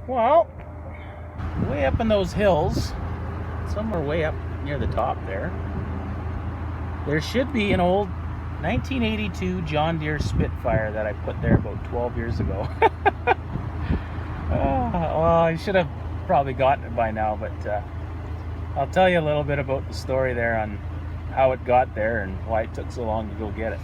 Well, way up in those hills, somewhere way up near the top there should be an old 1982 John Deere Spitfire that I put there about 12 years ago. Well, I should have probably gotten it by now, but I'll tell you a little bit about the story there on how it got there and why it took so long to go get it.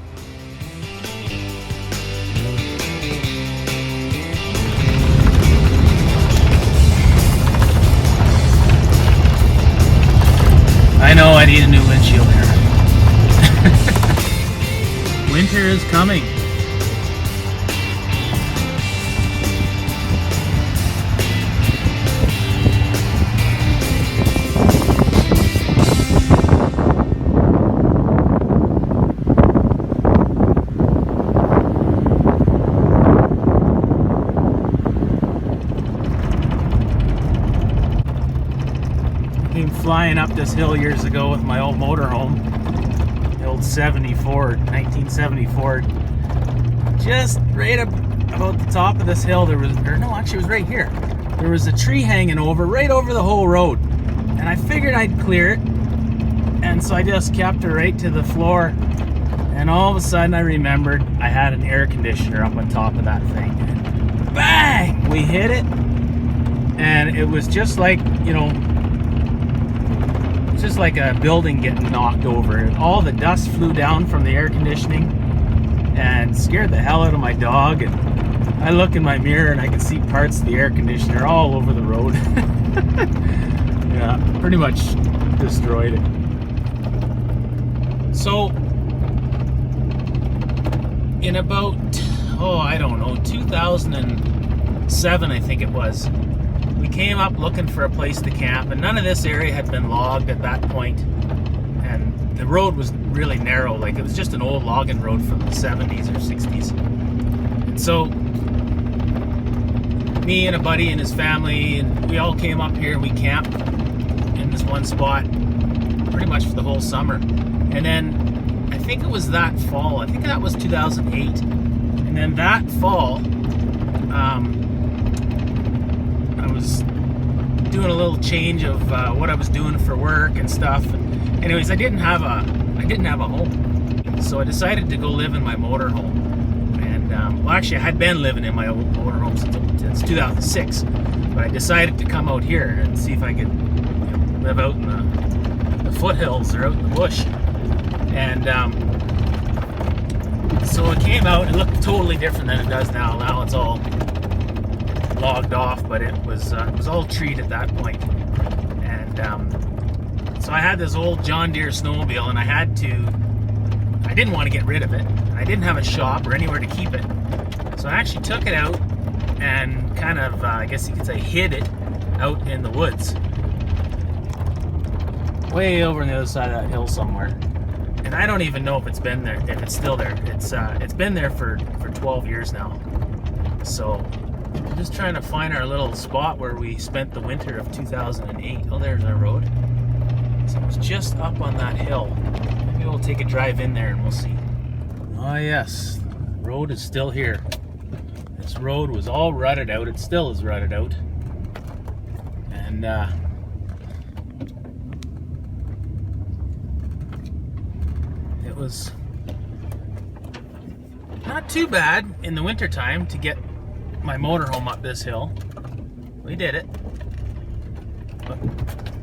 I know I need a new windshield here. Winter is coming. Came flying up this hill years ago with my old motorhome, the old 1974. Just right up about the top of this hill, there was, or no, actually it was right here. There was a tree hanging over, right over the whole road. And I figured I'd clear it. And so I just kept it right to the floor. And all of a sudden I remembered I had an air conditioner up on top of that thing. And bang! We hit it. And it was just like, you know, just like a building getting knocked over. All the dust flew down from the air conditioning and scared the hell out of my dog. And I look in my mirror and I can see parts of the air conditioner all over the road. Yeah, pretty much destroyed it. So in about, I don't know, 2007 I think it was, we came up looking for a place to camp, and none of this area had been logged at that point, and the road was really narrow, like it was just an old logging road from the 70s or 60s. And so me and a buddy and his family, and we all came up here and we camped in this one spot pretty much for the whole summer. And then I think it was that fall, I think that was 2008, and then that fall I was doing a little change of what I was doing for work and stuff. And anyways, I didn't have a home, so I decided to go live in my motorhome. And well, actually, I had been living in my old motorhome since 2006, but I decided to come out here and see if I could, you know, live out in the foothills or out in the bush. And so it came out. It looked totally different than it does now. Now it's all logged off, but it was all treed at that point. And so I had this old John Deere Snowmobile, and I didn't want to get rid of it. I didn't have a shop or anywhere to keep it, so I actually took it out and kind of, I guess you could say, hid it out in the woods, way over on the other side of that hill somewhere. And I don't even know if it's been there, if it's still there. It's been there for 12 years now. So I'm just trying to find our little spot where we spent the winter of 2008. Oh, there's our road. So it's just up on that hill. Maybe we'll take a drive in there and we'll see. Oh yes, the road is still here. This road was all rutted out. It still is rutted out. And it was not too bad in the wintertime to get my motorhome up this hill. We did it, but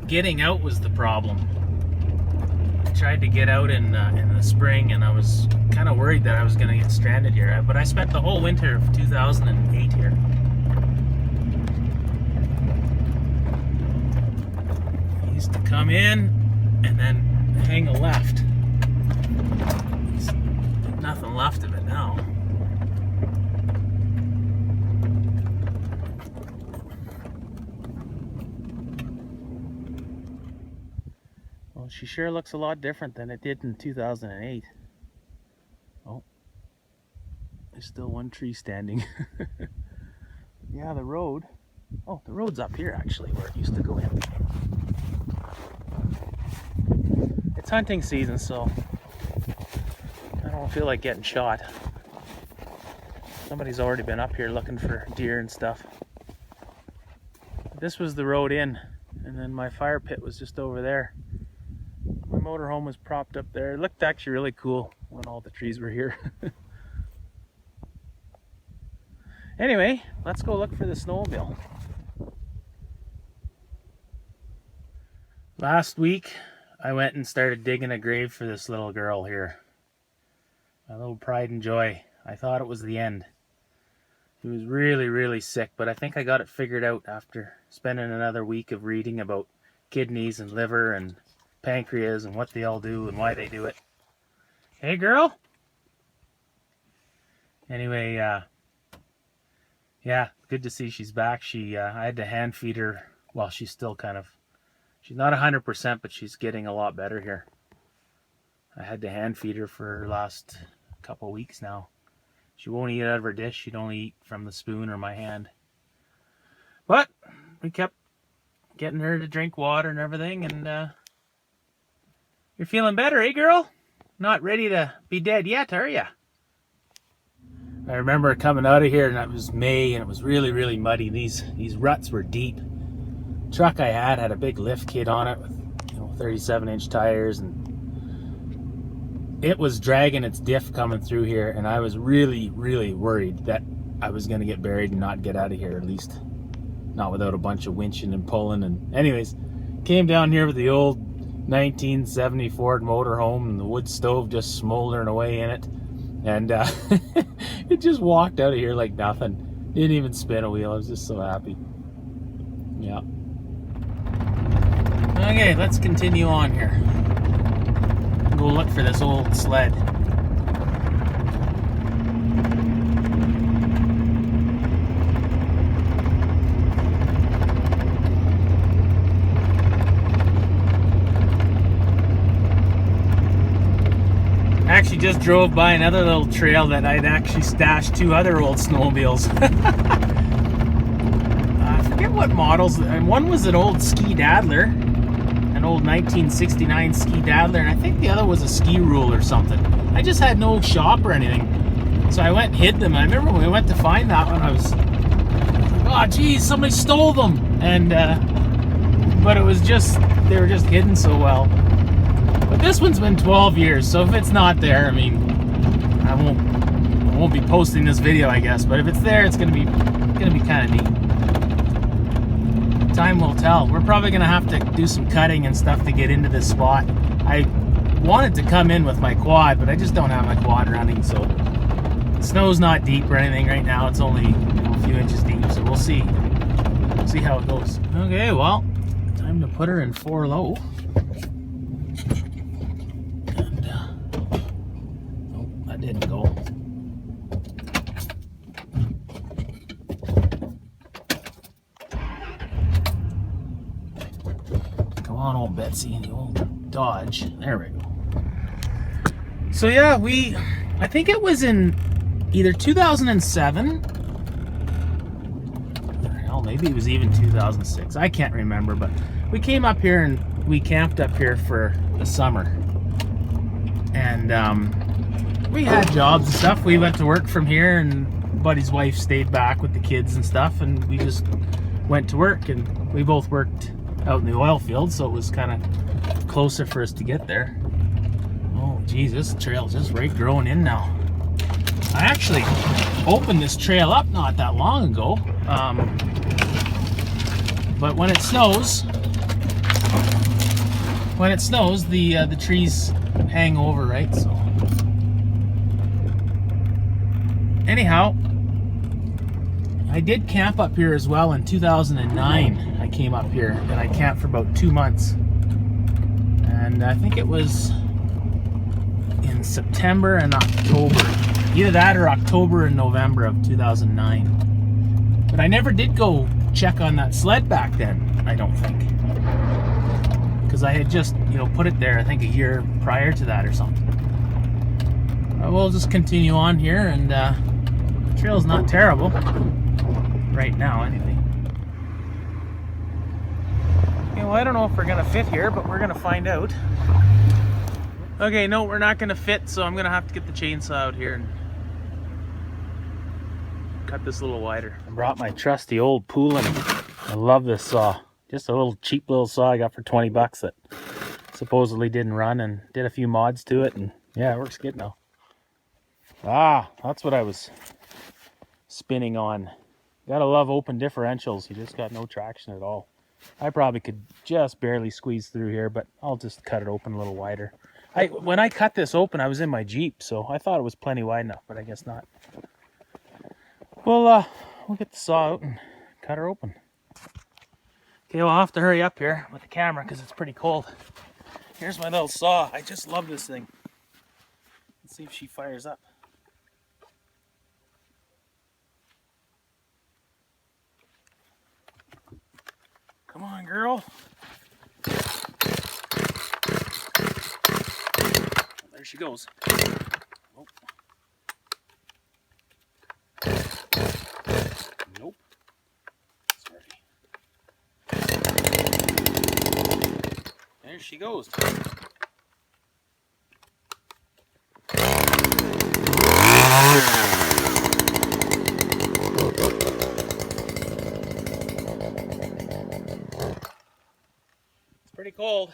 getting out was the problem. I tried to get out in the spring, and I was kind of worried that I was going to get stranded here, but I spent the whole winter of 2008 here. I used to come in and then hang a left. There's nothing left of it now. She sure looks a lot different than it did in 2008. Oh, there's still one tree standing. Yeah, the road. Oh, the road's up here actually, where it used to go in. It's hunting season, so I don't feel like getting shot. Somebody's already been up here looking for deer and stuff. this was the road in, and then my fire pit was just over there. My motorhome was propped up there. It looked actually really cool when all the trees were here. Anyway, let's go look for the snowmobile. Last week, I went and started digging a grave for this little girl here. My little pride and joy. I thought it was the end. She was really, really sick, but I think I got it figured out after spending another week of reading about kidneys and liver and pancreas and what they all do and why they do it. Hey, girl? Anyway, yeah, good to see she's back. I had to hand feed her while she's still she's not 100%, but she's getting a lot better here. I had to hand feed her for her last couple weeks now. She won't eat out of her dish. She'd only eat from the spoon or my hand. But we kept getting her to drink water and everything, and you're feeling better, eh, girl? Not ready to be dead yet, are ya? I remember coming out of here, and it was May, and it was really, really muddy. These ruts were deep. The truck I had a big lift kit on it with 37-inch tires, and it was dragging its diff coming through here, and I was really, really worried that I was going to get buried and not get out of here, at least not without a bunch of winching and pulling. And anyways, came down here with the old 1970 Ford motorhome and the wood stove just smoldering away in it, and it just walked out of here like nothing. Didn't even spin a wheel. I was just so happy. Yeah. Okay, let's continue on here. Go look for this old sled. I actually just drove by another little trail that I'd actually stashed 2 other old snowmobiles. I forget what models, and one was an old Ski-Daddler, an old 1969 Ski-Daddler, and I think the other was a ski rule or something. I just had no shop or anything, so I went and hid them. I remember when we went to find that one, I was like, oh geez, somebody stole them, and but it was just, they were just hidden so well. But this one's been 12 years, so if it's not there, I mean, I won't be posting this video, I guess, but if it's there, it's gonna be kind of neat. Time will tell. We're probably gonna have to do some cutting and stuff to get into this spot. I wanted to come in with my quad, but I just don't have my quad running, so the snow's not deep or anything right now. It's only a few inches deep, so we'll see how it goes. Okay, well, time to put her in 4 low. And oh, that didn't go. Come on, old Betsy, the old Dodge. There we go. So yeah, I think it was in either 2007, hell, maybe it was even 2006. I can't remember, but we came up here and we camped up here for the summer. And we had jobs and stuff. We went to work from here, and Buddy's wife stayed back with the kids and stuff, and we just went to work, and we both worked out in the oil field, so it was kind of closer for us to get there. Oh geez, this trail's just right growing in now. I actually opened this trail up not that long ago, but when it snows, the trees hang over, right? So anyhow, I did camp up here as well in 2009. I came up here and I camped for about 2 months, and I think it was in September and October, either that or October and November of 2009. But I never did go check on that sled back then, I don't think, because I had just put it there I think a year prior to that or something. We'll just continue on here, and the trail's not terrible right now anyway. Well, I don't know if we're gonna fit here, but we're gonna find out. Okay, no, we're not gonna fit, so I'm gonna have to get the chainsaw out here and cut this a little wider. I brought my trusty old pooling I love this saw. Just a little cheap little saw I got for 20 bucks that supposedly didn't run, and did a few mods to it, and yeah, it works good now. Ah, that's what I was spinning on. Gotta love open differentials. You just got no traction at all. I probably could just barely squeeze through here, but I'll just cut it open a little wider. When I cut this open, I was in my Jeep, so I thought it was plenty wide enough, but I guess not. Well, we'll get the saw out and cut her open. Okay, well, I'll have to hurry up here with the camera because it's pretty cold. Here's my little saw. I just love this thing. Let's see if she fires up. Come on, girl. There she goes. Oh. Nope. Sorry. There she goes. It's pretty cold.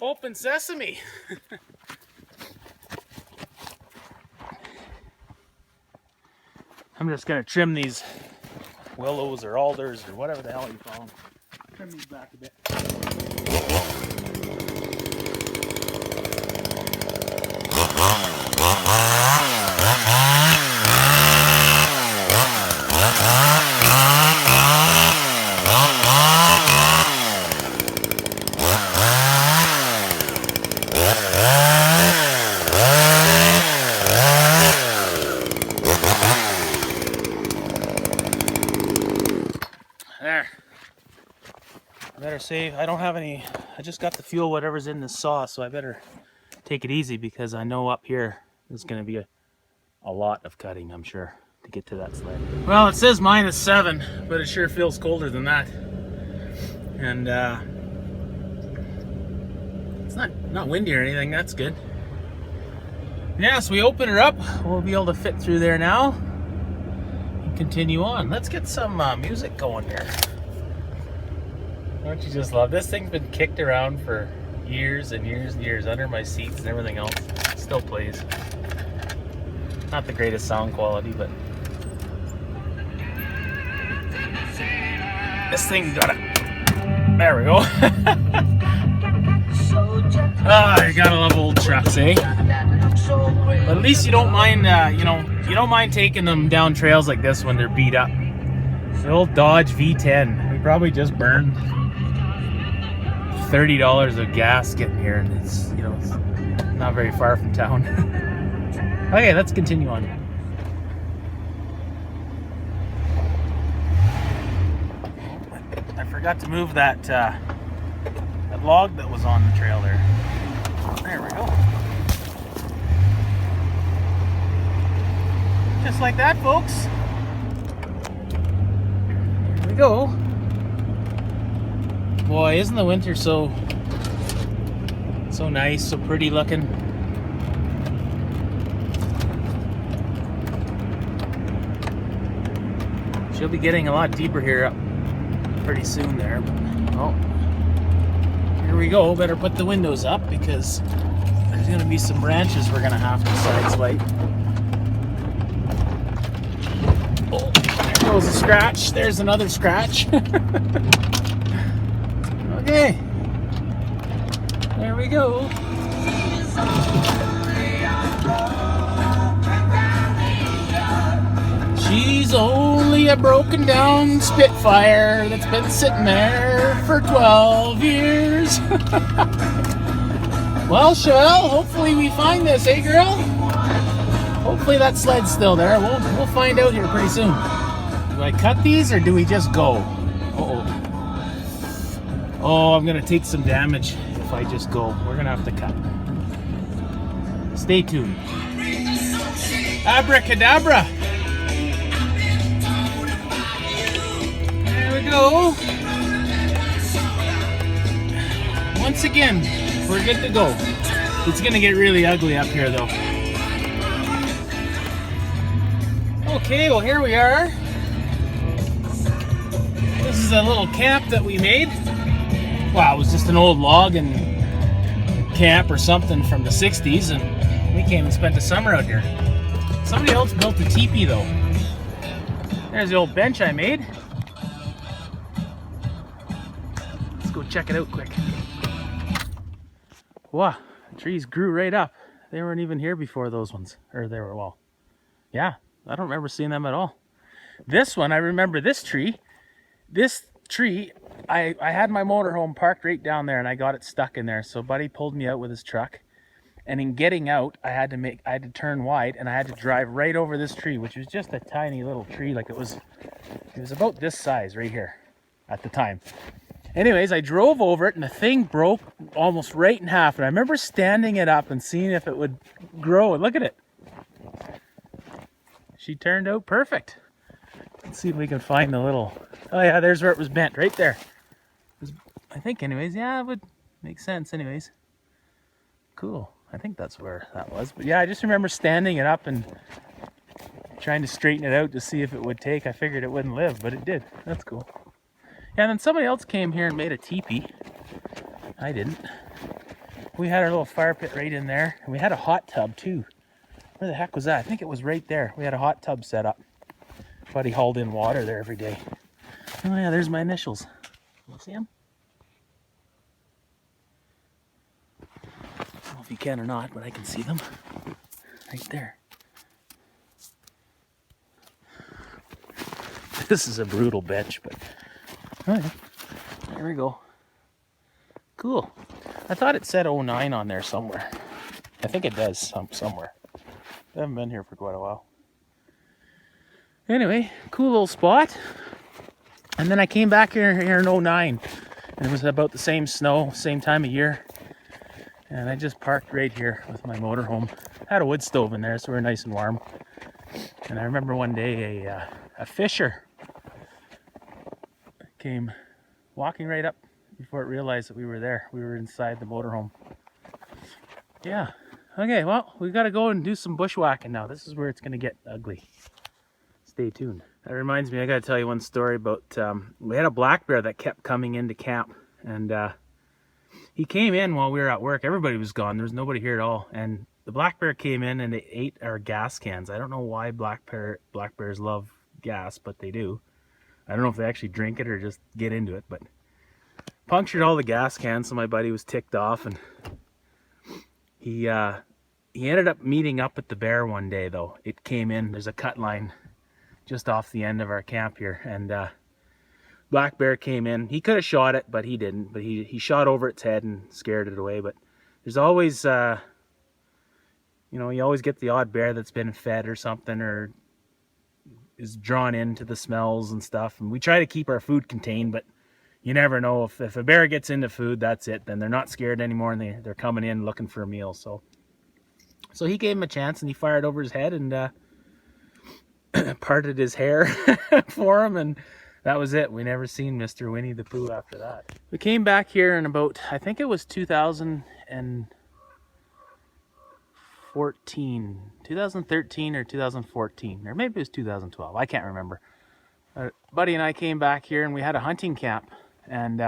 Open sesame. I'm just gonna trim these willows or alders or whatever the hell you call them. Trim these back a bit. There. I better save. I don't have any. I just got the fuel, whatever's in this saw, so I better take it easy because I know up here there's going to be a lot of cutting, I'm sure, to get to that sled. Well, it says -7, but it sure feels colder than that. And it's not windy or anything. That's good. Yeah, so we open her up. We'll be able to fit through there now. Continue on. Let's get some music going here. Don't you just love this? Thing's been kicked around for years and years and years under my seats and everything else. It still plays. Not the greatest sound quality, but this thing got it. There we go. Ah, you gotta love old trucks, eh? But at least you don't mind, you don't mind taking them down trails like this when they're beat up. The old Dodge V10. We probably just burned $30 of gas getting here, and it's, it's not very far from town. Okay, let's continue on. I forgot to move that log that was on the trail there. There we go. Just like that, folks. Here we go. Boy, isn't the winter so nice, so pretty looking. She'll be getting a lot deeper here up pretty soon there. But, oh, here we go. Better put the windows up because there's going to be some branches we're going to have to sideswipe. Oh, there goes a scratch. There's another scratch. Okay. There we go. She's only a broken down Spitfire that's been sitting there for 12 years. Well, Shell, hopefully we find this, eh, girl? Hopefully that sled's still there. We'll find out here pretty soon. Do I cut these or do we just go? Uh-oh. Oh, I'm gonna take some damage if I just go. We're gonna have to cut. Stay tuned. Abracadabra. There we go. Once again, we're good to go. It's gonna get really ugly up here though. Okay, well here we are. This is a little camp that we made. Wow, it was just an old log and camp or something from the 60s, and we came and spent the summer out here. Somebody else built a teepee though. There's the old bench I made. Let's go check it out quick. Wow, the trees grew right up. They weren't even here before, those ones. Or they were, well, yeah, I don't remember seeing them at all. This one, I remember this tree. This tree, I had my motorhome parked right down there and I got it stuck in there. So Buddy pulled me out with his truck. And in getting out, I had to turn wide and I had to drive right over this tree, which was just a tiny little tree. Like it was about this size right here at the time. Anyways, I drove over it and the thing broke almost right in half. And I remember standing it up and seeing if it would grow. And look at it. She turned out perfect. Let's see if we can find the little... Oh yeah, there's where it was bent, right there. I think anyways, yeah, it would make sense anyways. Cool. I think that's where that was. But yeah, I just remember standing it up and trying to straighten it out to see if it would take. I figured it wouldn't live, but it did. That's cool. Yeah, and then somebody else came here and made a teepee. I didn't. We had our little fire pit right in there. And we had a hot tub too. Where the heck was that? I think it was right there. We had a hot tub set up. Buddy hauled in water there every day. Oh yeah, there's my initials. You see them? I don't know if you can or not, but I can see them. Right there. This is a brutal bench, but oh yeah. There we go. Cool. I thought it said 09 on there somewhere. I think it does somewhere. I haven't been here for quite a while. Anyway, cool little spot. And then I came back here in 09. And it was about the same snow, same time of year. And I just parked right here with my motorhome. Had a wood stove in there, so we were nice and warm. And I remember one day a fisher came walking right up before it realized that we were there. We were inside the motorhome. Yeah. Okay, well, we got to go and do some bushwhacking now. This is where it's going to get ugly. Stay tuned. That reminds me, I got to tell you one story about, we had a black bear that kept coming into camp. And he came in while we were at work. Everybody was gone. There was nobody here at all. And the black bear came in and they ate our gas cans. I don't know why black bears love gas, but they do. I don't know if they actually drink it or just get into it, but punctured all the gas cans, so my buddy was ticked off, and he ended up meeting up with the bear one day though. It came in, there's a cut line just off the end of our camp here, and black bear came in. He could have shot it, but he didn't. But he shot over its head and scared it away. But there's always you know, you always get the odd bear that's been fed or something, or is drawn into the smells and stuff. And we try to keep our food contained, but you never know. If a bear gets into food, that's it. Then they're not scared anymore, and they're coming in looking for a meal. So he gave him a chance, and he fired over his head and parted his hair for him, and that was it. We never seen Mr. Winnie the Pooh after that. We came back here in about, I think it was 2013 or 2014, or maybe it was 2012. I can't remember. Buddy and I came back here and we had a hunting camp, and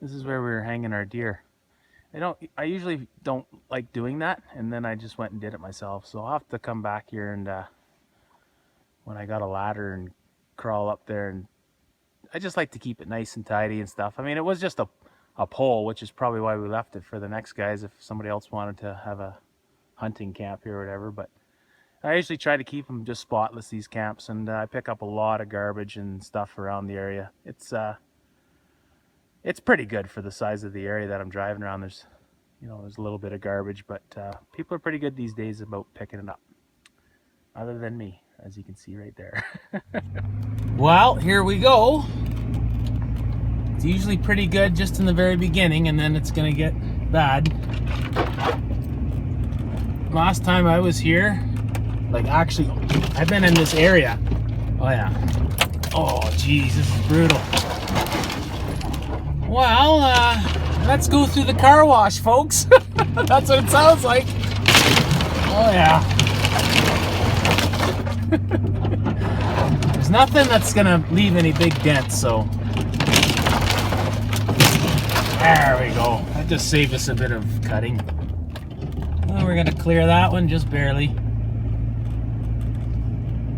this is where we were hanging our deer. I usually don't like doing that, and then I just went and did it myself. So I'll have to come back here and when I got a ladder and crawl up there, and I just like to keep it nice and tidy and stuff. I mean, it was just a pole, which is probably why we left it for the next guys if somebody else wanted to have a hunting camp here or whatever. But I usually try to keep them just spotless, these camps, and I pick up a lot of garbage and stuff around the area. It's pretty good for the size of the area that I'm driving around. There's a little bit of garbage, but people are pretty good these days about picking it up. Other than me, as you can see right there. Well, here we go. It's usually pretty good just in the very beginning, and then it's gonna get bad. Last time I was here, like actually, I've been in this area. Oh yeah. Oh geez, this is brutal. Well, let's go through the car wash, folks. That's what it sounds like. Oh yeah. There's nothing that's gonna leave any big dents, so. There we go. That just saved us a bit of cutting. Well, we're gonna clear that one just barely.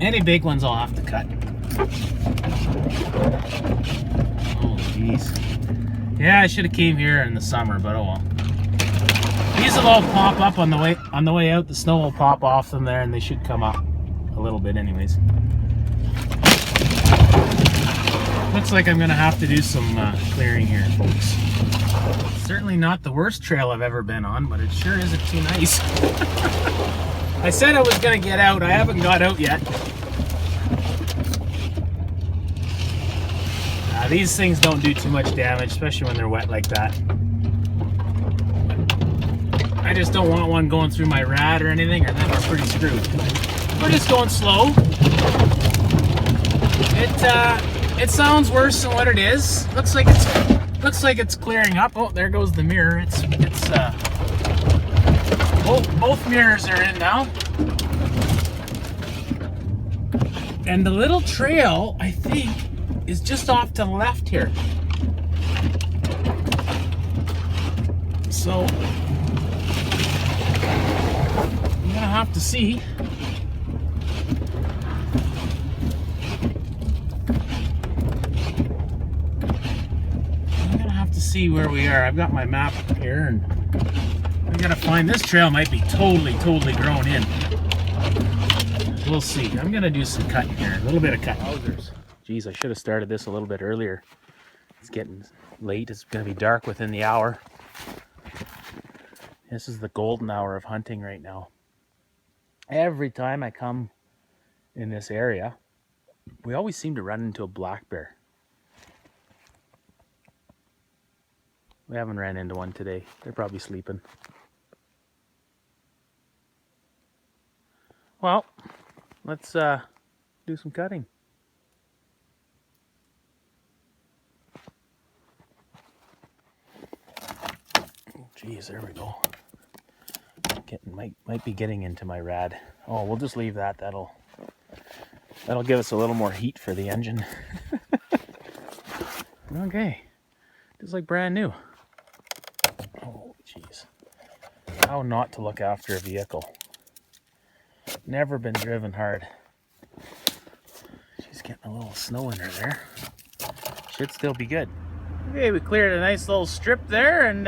Any big ones I'll have to cut. Oh jeez. Yeah, I should have came here in the summer, but oh well. These will all pop up on the way out. The snow will pop off them there, and they should come up a little bit anyways. Looks like I'm gonna have to do some clearing here, folks. Certainly not the worst trail I've ever been on, but it sure isn't too nice. I said I was gonna get out. I haven't got out yet. These things don't do too much damage, especially when they're wet like that. I just don't want one going through my rad or anything, or then we're pretty screwed. We're just going slow. It sounds worse than what it is. Looks like it's clearing up. Oh, there goes the mirror. Both mirrors are in now. And the little trail, I think, is just off to the left here. So I'm gonna have to see. See where we are. I've got my map here, and we gotta find this trail. Might be totally grown in. We'll see. I'm gonna do some cutting here, a little bit of cutting. Wowzers. Geez, I should have started this a little bit earlier. It's getting late. It's gonna be dark within the hour. This is the golden hour of hunting right now. Every time I come in this area, we always seem to run into a black bear. We haven't ran into one today. They're probably sleeping. Well, let's do some cutting. Oh, geez, there we go. Might be getting into my rad. Oh, we'll just leave that. That'll give us a little more heat for the engine. Okay, just like brand new. Oh, jeez. How not to look after a vehicle. Never been driven hard. She's getting a little snow in her there. Should still be good. Okay, we cleared a nice little strip there, and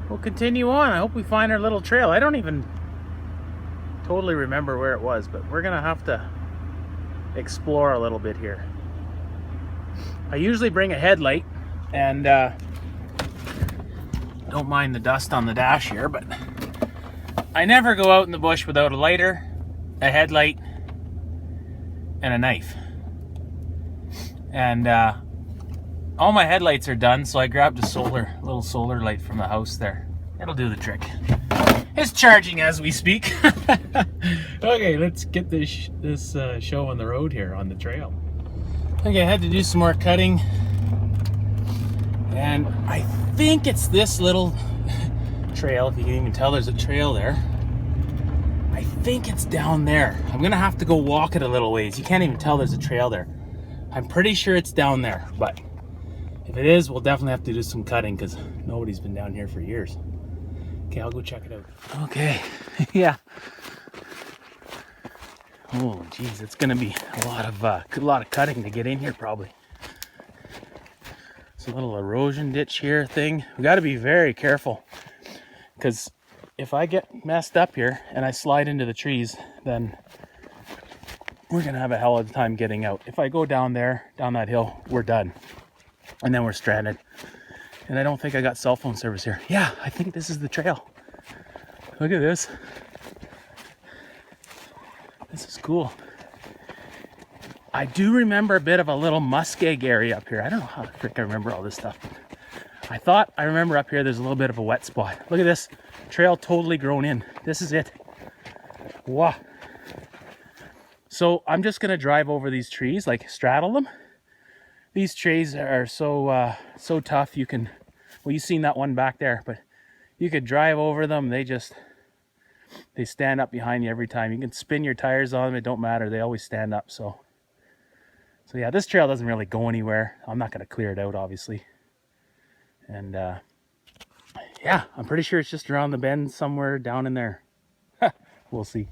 we'll continue on. I hope we find our little trail. I don't even totally remember where it was, but we're gonna have to explore a little bit here. I usually bring a headlight, and don't mind the dust on the dash here, but I never go out in the bush without a lighter, a headlight, and a knife. And all my headlights are done, so I grabbed a little solar light from the house there. It'll do the trick. It's charging as we speak. Okay, let's get this show on the road here, on the trail. Okay, I had to do some more cutting, and I think it's this little trail. If you can even tell there's a trail there. I think it's down there. I'm gonna have to go walk it a little ways. You can't even tell there's a trail there. I'm pretty sure it's down there, but if it is, we'll definitely have to do some cutting because nobody's been down here for years. Okay, I'll go check it out. Okay, yeah. Oh, geez, it's gonna be a lot of cutting to get in here probably. It's a little erosion ditch here thing. We got to be very careful, because if I get messed up here and I slide into the trees, then we're gonna have a hell of a time getting out. If I go down there, down that hill, we're done, and then we're stranded. And I don't think I got cell phone service here. Yeah, I think this is the trail. Look at this. This is cool. I do remember a bit of a little muskeg area up here. I don't know how the frick I remember all this stuff. I thought I remember up here there's a little bit of a wet spot. Look at this. Trail totally grown in. This is it. Wow. So I'm just gonna drive over these trees, like straddle them. These trees are so tough. You can, well, you've seen that one back there, but you could drive over them. They stand up behind you every time. You can spin your tires on them. It don't matter. They always stand up. So yeah, this trail doesn't really go anywhere. I'm not going to clear it out, obviously. And yeah, I'm pretty sure it's just around the bend somewhere down in there. We'll see.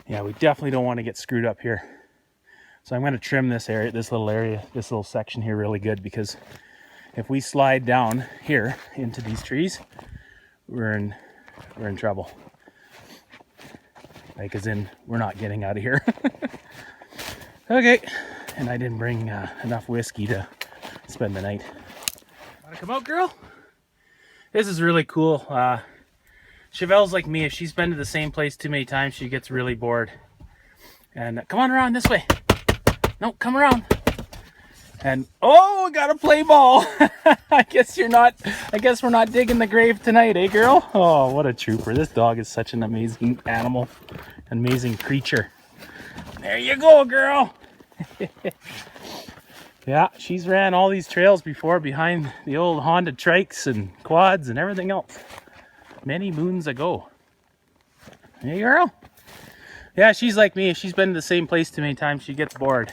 Yeah, we definitely don't want to get screwed up here. So I'm going to trim this area, this little section here really good, because if we slide down here into these trees, we're in trouble. Like, as in, we're not getting out of here. Okay, and I didn't bring enough whiskey to spend the night. Want to come out, girl? This is really cool. Chevelle's like me. If she's been to the same place too many times, she gets really bored. And come on around this way. No, come around. And oh, gotta play ball. I guess we're not digging the grave tonight, eh, girl? Oh, what a trooper. This dog is such an amazing animal, amazing creature. There you go, girl. Yeah, she's ran all these trails before behind the old Honda trikes and quads and everything else many moons ago. Hey, girl. Yeah, she's like me. If she's been to the same place too many times, she gets bored.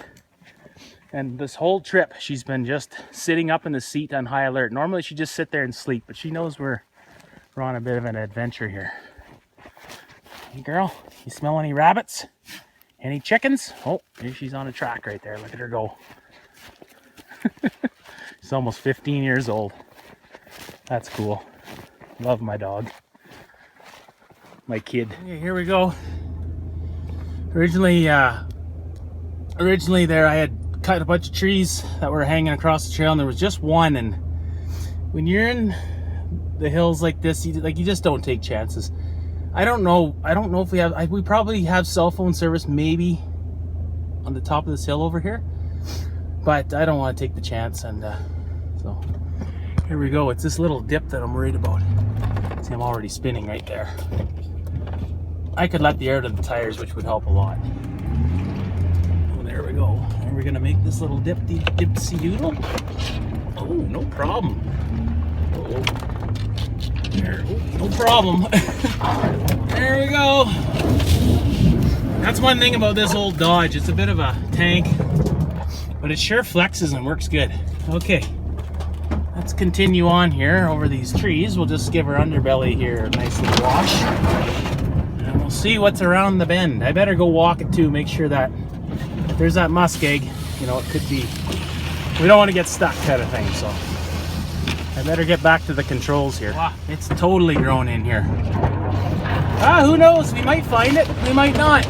And this whole trip, she's been just sitting up in the seat on high alert. Normally, she'd just sit there and sleep, but she knows we're on a bit of an adventure here. Hey, girl, you smell any rabbits? Any chickens? Oh, here she's on a track right there. Look at her go. She's almost 15 years old. That's cool. Love my dog. My kid. Okay, here we go. Originally there I had cut a bunch of trees that were hanging across the trail, and there was just one. And when you're in the hills like this, you just don't take chances. I don't know if we probably have cell phone service maybe on the top of this hill over here, but I don't want to take the chance. And so here we go. It's this little dip that I'm worried about. See, I'm already spinning right there. I could let the air to the tires, which would help a lot. Oh, there we go. And we're gonna make this little dipsy doodle. Oh, no problem. Oh, there. Oh, no problem. There we go. That's one thing about this old Dodge. It's a bit of a tank, but it sure flexes and works good. Okay, let's continue on here over these trees. We'll just give her underbelly here a nice little wash. And we'll see what's around the bend. I better go walk it too, make sure that if there's that muskeg, you know, it could be, we don't want to get stuck kind of thing, so I better get back to the controls here. Wow, it's totally grown in here. Who knows? We might find it, we might not.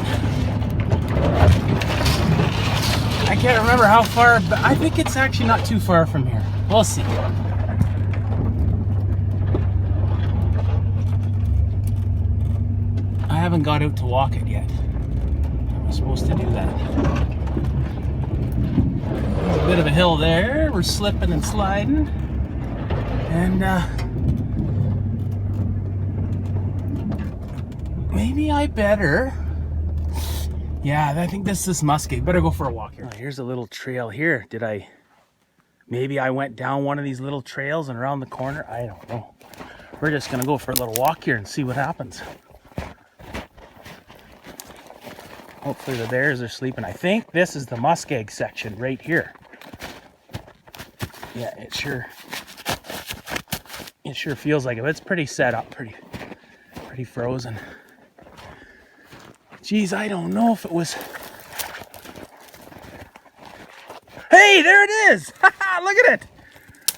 I can't remember how far, but I think it's actually not too far from here. We'll see. I haven't got out to walk it yet. I was supposed to do that. There's a bit of a hill there. We're slipping and sliding. And maybe I better. Yeah, I think this is muskeg. Better go for a walk here. Oh, here's a little trail here. Maybe I went down one of these little trails and around the corner. I don't know. We're just gonna go for a little walk here and see what happens. Hopefully the bears are sleeping. I think this is the muskeg section right here. Yeah, it sure feels like it. It's pretty set up, pretty pretty frozen. Geez, I don't know if it was... Hey, there it is! Look at it!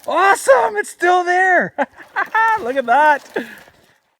Awesome! It's still there! Look at that!